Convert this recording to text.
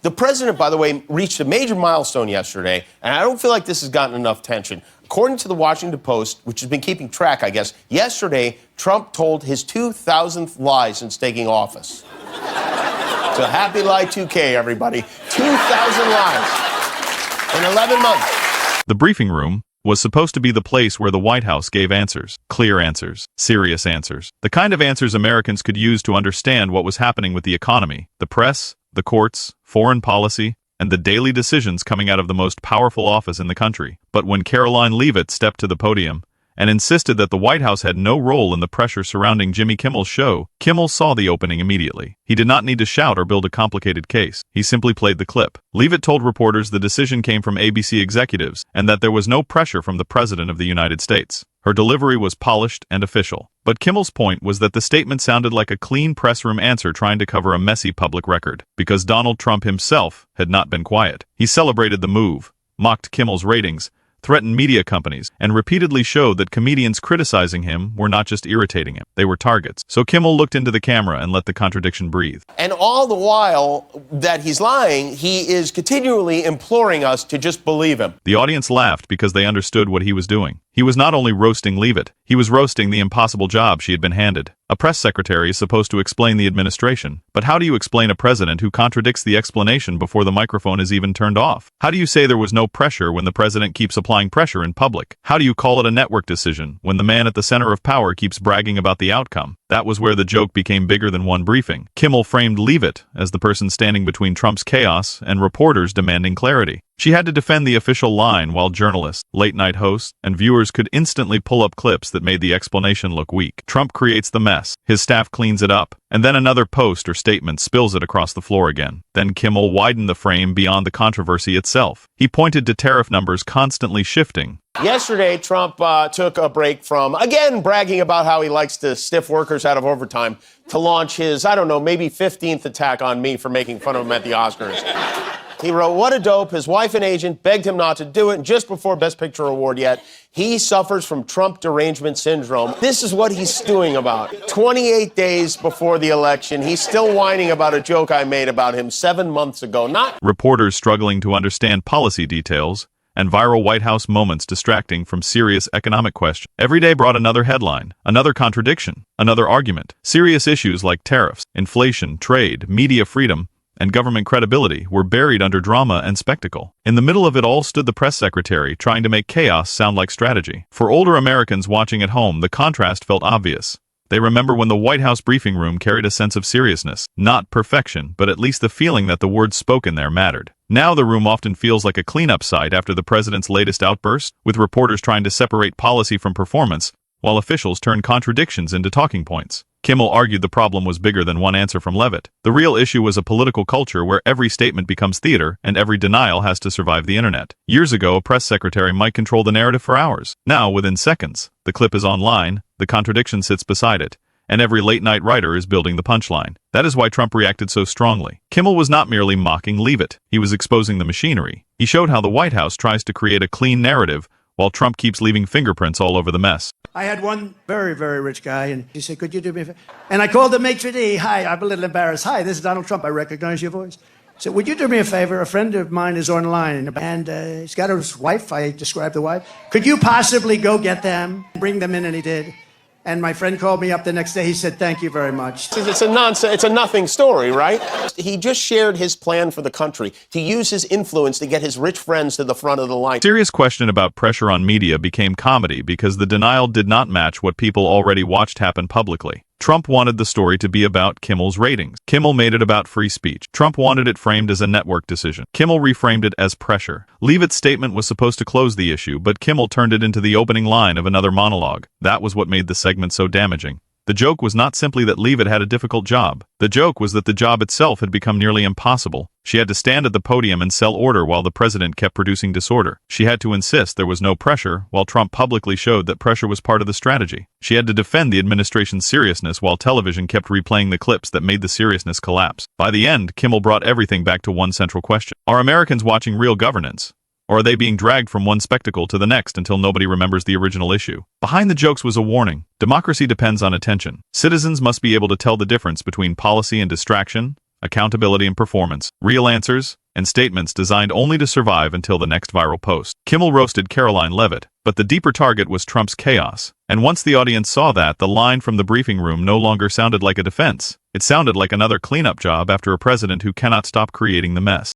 The president, by the way, reached a major milestone yesterday, and I don't feel like this has gotten enough attention. According to the Washington Post, which has been keeping track, I guess, yesterday, Trump told his 2,000th lie since taking office. So happy Lie 2K, everybody. 2,000 lies in 11 months. The briefing room was supposed to be the place where the White House gave answers, clear answers, serious answers, the kind of answers Americans could use to understand what was happening with the economy, the press, the courts, foreign policy, and the daily decisions coming out of the most powerful office in the country. But when Karoline Leavitt stepped to the podium and insisted that the White House had no role in the pressure surrounding Jimmy Kimmel's show, Kimmel saw the opening immediately. He did not need to shout or build a complicated case. He simply played the clip. Leavitt told reporters the decision came from ABC executives and that there was no pressure from the President of the United States. Her delivery was polished and official. But Kimmel's point was that the statement sounded like a clean press room answer trying to cover a messy public record, because Donald Trump himself had not been quiet. He celebrated the move, mocked Kimmel's ratings, threatened media companies, and repeatedly showed that comedians criticizing him were not just irritating him, they were targets. So Kimmel looked into the camera and let the contradiction breathe. And all the while that he's lying, he is continually imploring us to just believe him. The audience laughed because they understood what he was doing. He was not only roasting Leavitt, he was roasting the impossible job she had been handed. A press secretary is supposed to explain the administration, but how do you explain a president who contradicts the explanation before the microphone is even turned off? How do you say there was no pressure when the president keeps applying pressure in public? How do you call it a network decision when the man at the center of power keeps bragging about the outcome? That was where the joke became bigger than one briefing. Kimmel framed Leavitt as the person standing between Trump's chaos and reporters demanding clarity. She had to defend the official line while journalists, late-night hosts, and viewers could instantly pull up clips that made the explanation look weak. Trump creates the mess, his staff cleans it up, and then another post or statement spills it across the floor again. Then Kimmel widened the frame beyond the controversy itself. He pointed to tariff numbers constantly shifting. Yesterday, Trump took a break from, again, bragging about how he likes to stiff workers out of overtime to launch his, I don't know, maybe 15th attack on me for making fun of him at the Oscars. He wrote, "What a dope." His wife and agent begged him not to do it. And just before Best Picture award yet, he suffers from Trump derangement syndrome. This is what he's stewing about. 28 days before the election, he's still whining about a joke I made about him 7 months ago. Reporters struggling to understand policy details and viral White House moments distracting from serious economic questions. Every day brought another headline, another contradiction, another argument. Serious issues like tariffs, inflation, trade, media freedom, and government credibility were buried under drama and spectacle. In the middle of it all stood the press secretary trying to make chaos sound like strategy. For older Americans watching at home, the contrast felt obvious. They remember when the White House briefing room carried a sense of seriousness, not perfection, but at least the feeling that the words spoken there mattered. Now the room often feels like a cleanup site after the president's latest outburst, with reporters trying to separate policy from performance, while officials turn contradictions into talking points. Kimmel argued the problem was bigger than one answer from Leavitt. The real issue was a political culture where every statement becomes theater and every denial has to survive the internet. Years ago, a press secretary might control the narrative for hours. Now, within seconds, the clip is online, the contradiction sits beside it, and every late-night writer is building the punchline. That is why Trump reacted so strongly. Kimmel was not merely mocking Leavitt. He was exposing the machinery. He showed how the White House tries to create a clean narrative while Trump keeps leaving fingerprints all over the mess. I had one very, very rich guy, and he said, "Could you do me a favor?" And I called the maitre d'. "Hi, I'm a little embarrassed. Hi, this is Donald Trump. I recognize your voice." He said, "Would you do me a favor? A friend of mine is online, and he's got his wife." I described the wife. "Could you possibly go get them, bring them in?" And he did. And my friend called me up the next day. He said, "Thank you very much." It's a nothing story, right? He just shared his plan for the country to use his influence to get his rich friends to the front of the line. Serious question about pressure on media became comedy because the denial did not match what people already watched happen publicly. Trump wanted the story to be about Kimmel's ratings. Kimmel made it about free speech. Trump wanted it framed as a network decision. Kimmel reframed it as pressure. Leavitt's statement was supposed to close the issue, but Kimmel turned it into the opening line of another monologue. That was what made the segment so damaging. The joke was not simply that Leavitt had a difficult job. The joke was that the job itself had become nearly impossible. She had to stand at the podium and sell order while the president kept producing disorder. She had to insist there was no pressure, while Trump publicly showed that pressure was part of the strategy. She had to defend the administration's seriousness while television kept replaying the clips that made the seriousness collapse. By the end, Kimmel brought everything back to one central question. Are Americans watching real governance? Or are they being dragged from one spectacle to the next until nobody remembers the original issue? Behind the jokes was a warning. Democracy depends on attention. Citizens must be able to tell the difference between policy and distraction, accountability and performance, real answers, and statements designed only to survive until the next viral post. Kimmel roasted Karoline Leavitt, but the deeper target was Trump's chaos. And once the audience saw that, the line from the briefing room no longer sounded like a defense. It sounded like another cleanup job after a president who cannot stop creating the mess.